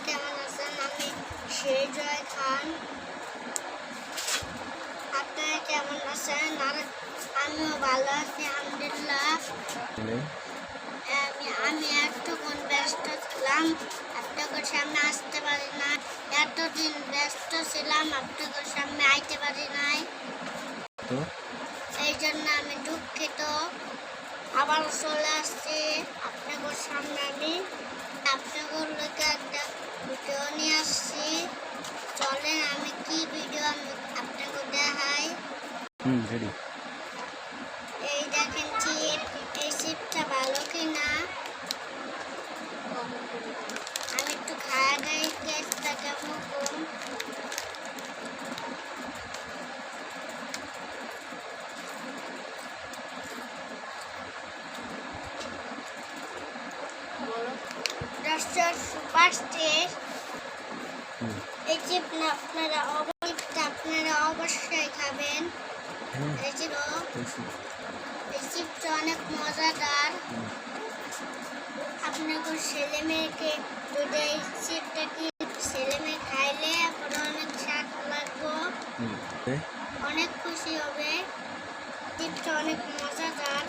কেমন আছেন? আমি জয় খান। আপনারা কেমন আছেন? আর আমিও ভালো আছি আলহামদুলিল্লাহ। আমি এতক্ষণ ব্যস্ত ছিলাম, আপনাদের সামনে আসতে পারি না। এতদিন ব্যস্ত ছিলাম, আপনাদের সামনে আইতে পারি নাই, এই জন্য আমি দুঃখিত। আবার চলে আসছি আপনাদের সামনে। আমি আপনাদের লোকে একটা ভিডিও নিয়ে আসছি। চলেন আমি কি ভিডিও আপনাকে দেখাই। এই দেখেন চিপ, এই চিপটা ভালো কিনা। আমি একটু খাওয়া দেয় কেসটা কেমন কম। সুপারস্টের এই চিপ না আপনারা অবশ্যই খাবেন। এই চিপটা অনেক মজাদার। আপনাদের ছেলে মেয়েকে যদি এই চিপটা কি ছেলে মেয়ে খাইলে পরে অনেক স্বাদ লাগবে, অনেক খুশি হবে। চিপটা অনেক মজাদার।